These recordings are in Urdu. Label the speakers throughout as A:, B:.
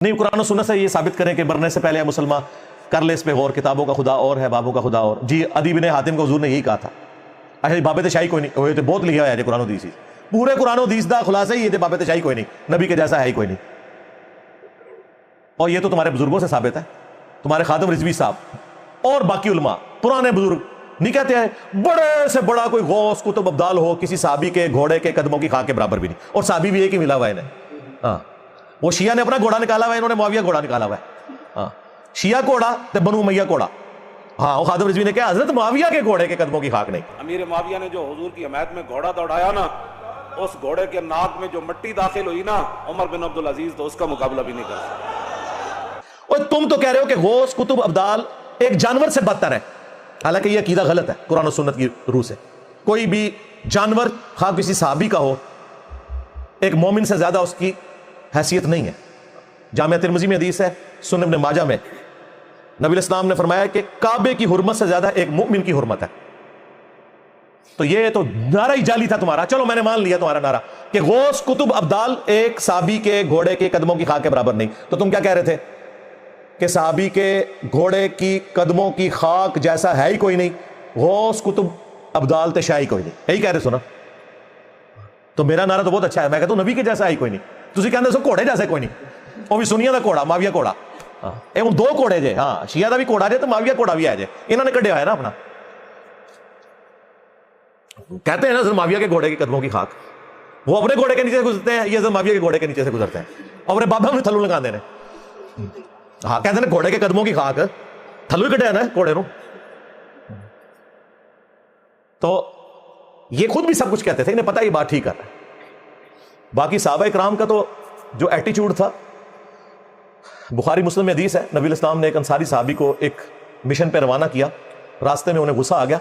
A: نہیں قرآن و سنت سے یہ ثابت کریں کہ مرنے سے پہلے مسلمان کر لے اس پہ غور، کتابوں کا خدا اور ہے، بابوں کا خدا اور۔ جی عدی بن حاتم کو حضور نے یہی کہا تھا۔ اچھا جی بابت شاہی کوئی نہیں ہوئے تو بہت لکھا ہوا ہے جی قرآن و حدیث، پورے قرآن و حدیث دا خلاصہ ہی یہ بابت شاہی کوئی نہیں، نبی کے جیسا ہے ہی کوئی نہیں۔ اور یہ تو تمہارے بزرگوں سے ثابت ہے، تمہارے خادم رضوی صاحب اور باقی علماء پرانے بزرگ نہیں کہتے ہیں بڑے سے بڑا کوئی غوث کتب ابدال ہو کسی صحابی کے گھوڑے کے قدموں کی خاک کے برابر بھی نہیں، اور صحابی بھی ایک ہی ملا ہوا ہے انہیں۔ ہاں وہ شیعہ نے اپنا گھوڑا نکالا ہوا ہے، انہوں نے معاویہ گھوڑا نکالا ہوا ہے۔ ہاں شیعہ گھوڑا تو بنو امیہ گھوڑا۔ ہاں وہ خادم رضوی نے کہا حضرت معاویہ کے گھوڑے کے قدموں کی خاک نہیں۔
B: امیر معاویہ نے جو حضور کی حمایت میں گھوڑا دوڑایا نا، اس گھوڑے کے ناک میں جو مٹی داخل ہوئی نا، عمر بن عبدالعزیز تو اس کا مقابلہ بھی نہیں کر سکتا۔
A: اور تم تو کہہ رہے ہو کہ غوث کتب ابدال ایک جانور سے بدتر ہے، حالانکہ یہ عقیدہ غلط ہے قرآن و سنت کی روح سے۔ کوئی بھی جانور خواہ کسی صحابی کا ہو، ایک مومن سے زیادہ اس کی حیثیت نہیں ہے۔ جامعہ ترمذی میں حدیث ہے، سنن ابن ماجہ میں نبی الاسلام نے فرمایا کہ کعبے کی حرمت سے زیادہ ایک مومن کی حرمت ہے۔ تو یہ تو نعرہ ہی جعلی تھا تمہارا، چلو میں نے مان لیا تمہارا نعرہ کہ غوث کتب ابدال ایک صحابی کے گھوڑے کے قدموں کی خاک کے برابر نہیں۔ تو تم کیا کہہ رہے تھے کہ صحابی کے گھوڑے کی قدموں کی خاک جیسا ہے ہی کوئی نہیں، غوث کتب ابدال تے شاہی کوئی نہیں، یہی کہہ رہے سنا۔ تو میرا نعرہ تو بہت اچھا ہے، میں کہتا ہوں نبی کے جیسا ہے ہی کوئی نہیں، تسی کہندے سو گھوڑے جیسا کوئی نہیں، وہ بھی سنیاں دا گھوڑا معاویہ گھوڑا۔ ہاں اے دو گھوڑے جے، ہاں شیعہ دا بھی گھوڑا جے تو معاویہ گھوڑا بھی ہے جے، انہوں نے کڈیا ہے نا اپنا۔ کہتے ہیں نا حضرت معاویہ کے گھوڑے کے قدموں کی خاک، وہ اپنے گھوڑے کے نیچے سے گزرتے ہیں، یہ حضرت معاویہ کے گھوڑے کے نیچے سے گزرتے ہیں، اور اپنے بابا میں تھلو لگا دینے۔ ہاں کہتے ہیں گھوڑے کے قدموں کی خاک تھلو ہی کٹیا نا گھوڑے نو۔ تو یہ خود بھی سب کچھ کہتے تھے، انہیں پتہ یہ بات ٹھیک کر رہا ہے۔ باقی صحابہ اکرام کا تو جو ایٹیچیوڈ تھا، بخاری مسلم میں حدیث ہے، نبی الاسلام نے ایک انصاری صحابی کو ایک مشن پہ روانہ کیا، راستے میں انہیں غصہ آ گیا،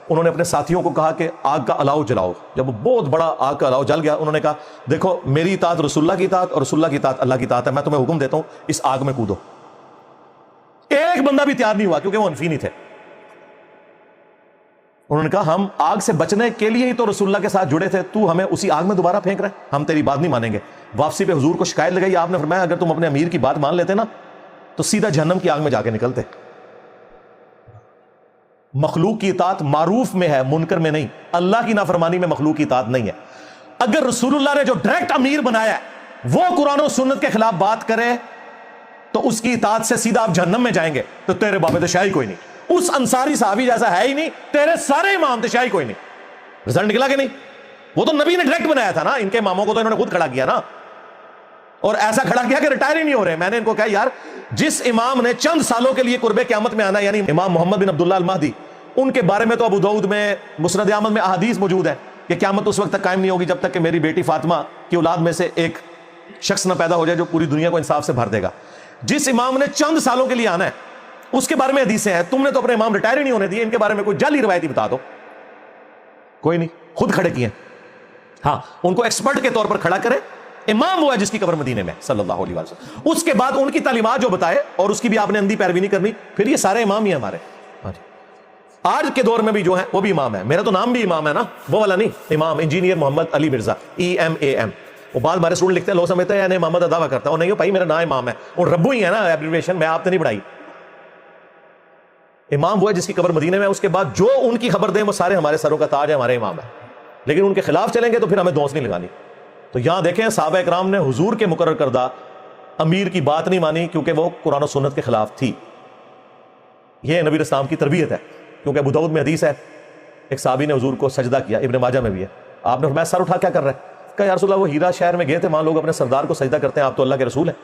A: انہوں نے اپنے ساتھیوں کو کہا کہ آگ کا الاؤ جلاؤ۔ جب وہ بہت بڑا آگ کا الاؤ جل گیا، انہوں نے کہا دیکھو میری اطاعت رسول اللہ کی اطاعت اور رسول اللہ کی اطاعت اللہ کی اطاعت ہے، میں تمہیں حکم دیتا ہوں اس آگ میں کودو۔ ایک بندہ بھی تیار نہیں ہوا کیونکہ وہ حنفی نہیں تھے۔ انہوں نے کہا ہم آگ سے بچنے کے لیے ہی تو رسول اللہ کے ساتھ جڑے تھے، تو ہمیں اسی آگ میں دوبارہ پھینک رہے ہیں، ہم تیری بات نہیں مانیں گے۔ واپسی پہ حضور کو شکایت لگائی، آپ نے فرمایا اگر تم اپنے امیر کی بات مان لیتے نا تو سیدھا جہنم کی آگ میں جا کے نکلتے۔ مخلوق کی اطاعت معروف میں ہے، منکر میں نہیں۔ اللہ کی نافرمانی میں مخلوق کی اطاعت نہیں ہے۔ اگر رسول اللہ نے جو ڈائریکٹ امیر بنایا ہے وہ قرآن و سنت کے خلاف بات کرے تو اس کی اطاعت سے سیدھا آپ جہنم میں جائیں گے، تو تیرے بابت شاہی کوئی نہیں، اس انصاری صحابی جیسا ہے ہی نہیں، تیرے سارے امام تے شاہی کوئی نہیں۔ رزلٹ نکلا کہ نہیں؟ وہ تو نبی نے ڈائریکٹ بنایا تھا نا، ان کے اماموں کو تو انہوں نے خود کھڑا کیا نا، اور ایسا کھڑا کیا کہ ریٹائر ہی نہیں ہو رہے۔ میں نے ان کو کہا یار جس امام نے چند سالوں کے لیے قرب قیامت میں آنا، یعنی امام محمد بن عبداللہ المہدی، ان کے بارے میں تو ابو داؤد میں مسند احمد میں احادیث موجود ہے کہ قیامت اس وقت تک قائم نہیں ہوگی جب تک کہ میری بیٹی فاطمہ کی اولاد میں سے ایک شخص نہ پیدا ہو جائے جو پوری دنیا کو انصاف سے بھر دے گا۔ جس امام نے چند سالوں کے لیے آنا ہے اس کے بارے میں حدیثیں ہیں، تم نے تو اپنے امام ریٹائر ہی نہیں ہونے دیے، ان کے بارے میں کوئی جعلی روایتی بتا دو۔ کوئی نہیں، خود کھڑے کیے۔ ہاں ان کو ایکسپرٹ کے طور پر کھڑا کرے، امام ہوا جس کی قبر مدینے میں صلی اللہ علیہ وسلم، اس کے بعد ان کی تعلیمات جو بتائے اور اس کی بھی آپ نے اندھی پیروی نہیں کرنی، پھر یہ سارے امام ہی ہیں ہمارے۔ آج کے دور میں بھی جو ہیں وہ بھی امام ہے، میرا تو نام بھی امام ہے نا، وہ والا نہیں، امام انجینئر محمد علی مرزا EMAM۔ وہ بعد ہمارے اسٹوڈنٹ لکھتے ہیں، لوگ سمجھتے ہیں یعنی محمد کا دعویٰ کرتا ہوں، نہیں بھائی میرا نام امام ہے، اور ربو ہی ہے نا ایبریویشن، میں آپ نے نہیں پڑھائی۔ امام وہ ہے جس کی قبر مدینے میں، اس کے بعد جو ان کی خبر دیں وہ سارے ہمارے سروں کا تاج ہے، ہمارے امام ہے، لیکن ان کے خلاف چلیں گے تو پھر ہمیں دوست نہیں لگانی۔ تو یہاں دیکھیں صحابہ اکرام نے حضور کے مقرر کردہ امیر کی بات نہیں مانی کیونکہ وہ قرآن و سنت کے خلاف تھی۔ یہ نبی اسلام کی تربیت ہے، کیونکہ ابو داؤد میں حدیث ہے ایک صحابی نے حضور کو سجدہ کیا، ابن ماجہ میں بھی ہے، آپ نے فرمایا سر اٹھا کیا کر رہا ہے؟ کہا یا رسول اللہ وہ ہیرا شہر میں گئے تھے، وہاں لوگ اپنے سردار کو سجدہ کرتے ہیں، آپ تو اللہ کے رسول ہیں۔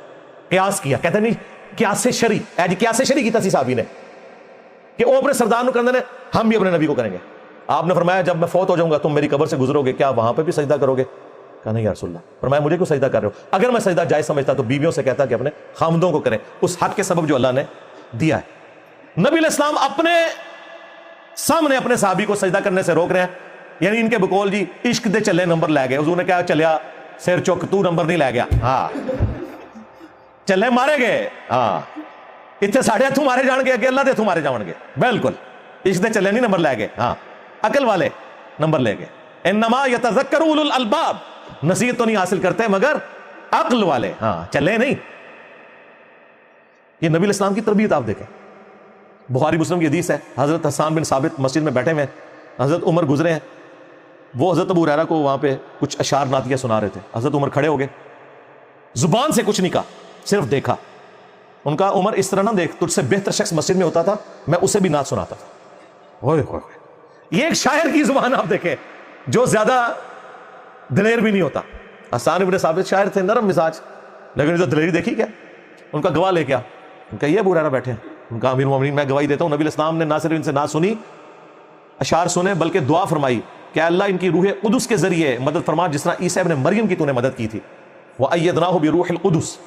A: قیاس کیا، کہتے نہیں قیاس شرعی، قیاس شرعی کیتا سی صحابی نے کہ وہ اپنے سردار کو کرنے، ہم بھی اپنے نبی کو کریں گے۔ آپ نے فرمایا جب میں فوت ہو جاؤں گا تم میری قبر سے گزرو گے، کیا وہاں پہ بھی سجدہ کرو گے؟ کہا نہیں یا رسول اللہ۔ فرمایا مجھے کیوں سجدہ کر رہے ہو؟ اگر میں سجدہ جائز سمجھتا تو بیویوں سے کہتا کہ اپنے خامدوں کو کریں، اس حق کے سبب جو اللہ نے دیا ہے۔ نبی علیہ السلام اپنے سامنے اپنے صحابی کو سجدہ کرنے سے روک رہے ہیں، یعنی ان کے بقول جی عشق دے چلے نمبر لے گئے، حضور نے کہا چلیا سیر چوک تو نمبر نہیں لے گیا، ہاں چلے مارے گئے، ہاں اتنے ساڑھے ہاتھوں مارے جان گے، اگے اللہ دے ہاتھوں مارے جان گے، بالکل عشق دے چلے نہیں نمبر لے گئے، ہاں عقل والے نمبر لے گئے۔ انما یتذکر اولو الالباب، نصیحت تو نہیں حاصل کرتے مگر عقل والے، ہاں چلے نہیں۔ یہ نبی علیہ السلام کی تربیت آپ دیکھیں. بخاری مسلم کی حدیث ہے, حضرت حسان بن ثابت مسجد میں بیٹھے ہوئے ہیں, حضرت عمر گزرے ہیں, وہ حضرت ابو ہریرہ کو وہاں پہ کچھ اشعار نعتیہ سنا رہے تھے. حضرت عمر کھڑے ہو گئے, زبان سے کچھ نہیں کہا, صرف دیکھا. ان کا عمر اس طرح نہ دیکھ, تجھ سے بہتر شخص مسجد میں ہوتا تھا, میں اسے بھی نعت سناتا تھا. ہوئے ہوئے ہوئے, یہ ایک شاعر کی زبان آپ دیکھیں جو زیادہ دلیر بھی نہیں ہوتا. حسان بن ثابت شاعر تھے, نرم مزاج, لیکن جو دلیری دیکھی کیا, ان کا گواہ لے کے آ, ان کا یہ ابو ہریرہ بیٹھے ہیں, ان کا امیر المومنین میں گواہی دیتا ہوں, نبی علیہ السلام نے نہ صرف ان سے نعت سنی, اشعار سنے, بلکہ دعا فرمائی کہ اللہ ان کی روح قدس کے ذریعے مدد فرما, جس طرح عیسیٰ ابن مریم کی تو نے مدد کی تھی. وَأَيَّدْنَاهُ بِرُوحِ الْقُدُسِ.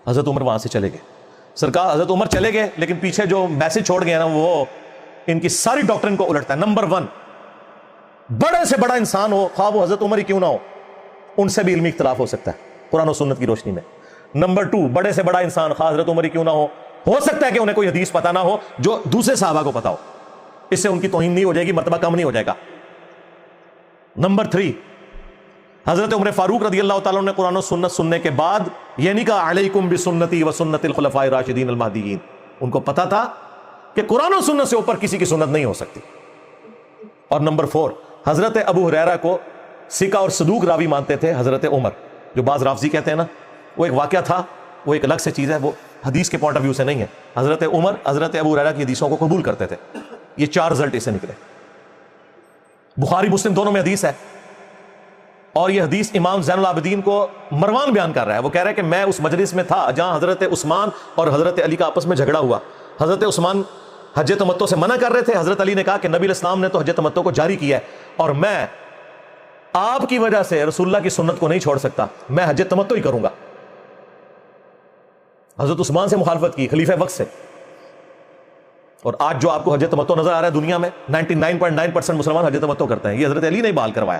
A: حضرت عمر وہاں سے چلے گئے. سرکار حضرت عمر چلے گئے, لیکن پیچھے جو میسج چھوڑ گئے نا, وہ ان کی ساری ڈاکٹرن کو الٹتا ہے. نمبر 1, بڑے سے بڑا انسان ہو, خواہ وہ حضرت عمر ہی کیوں نہ ہو, ان سے بھی علمی اختلاف ہو سکتا ہے قرآن و سنت کی روشنی میں. نمبر 2, بڑے سے بڑا انسان خواہ حضرت عمر ہی کیوں نہ ہو سکتا ہے کہ انہیں کوئی حدیث پتہ نہ ہو جو دوسرے صحابہ کو پتا ہو. اس سے ان کی توہین نہیں ہو جائے گی, مرتبہ کم نہیں ہو جائے گا. نمبر 3, حضرت عمر فاروق رضی اللہ تعالیٰ نے قرآن و سنت سننے کے بعد یہ نہیں کہا علیکم بسنتی و سنت الخلفاء الراشدین المہدیین. ان کو پتا تھا کہ قرآن و سنت سے اوپر کسی کی سنت نہیں ہو سکتی. اور نمبر 4, حضرت ابو ہریرہ کو ثقہ اور صدوق راوی مانتے تھے حضرت عمر, جو بعض رافضی کہتے ہیں نا, وہ ایک واقعہ تھا, وہ ایک الگ سے چیز ہے, وہ حدیث کے پوائنٹ آف ویو سے نہیں ہے. حضرت عمر حضرت ابو ہریرہ کی حدیثوں کو قبول کرتے تھے. یہ 4 رزلٹ اسے نکلے. بخاری مسلم دونوں میں حدیث ہے, اور یہ حدیث امام زین العابدین کو مروان بیان کر رہا ہے. وہ کہہ رہا ہے کہ میں اس مجلس میں تھا جہاں حضرت عثمان اور حضرت علی کا آپس میں جھگڑا ہوا. حضرت عثمان حج تمتع سے منع کر رہے تھے. حضرت علی نے کہا کہ نبی علیہ السلام نے تو حج تمتع کو جاری کیا ہے, اور میں آپ کی وجہ سے رسول اللہ کی سنت کو نہیں چھوڑ سکتا, میں حج تمتع ہی کروں گا. حضرت عثمان سے مخالفت کی, خلیفہ وقت سے. اور آج جو آپ کو حج تمتع نظر آ رہا ہے دنیا میں, 99.9% مسلمان حج تمتع کرتے ہیں. یہ حضرت علی نے بحال کروایا.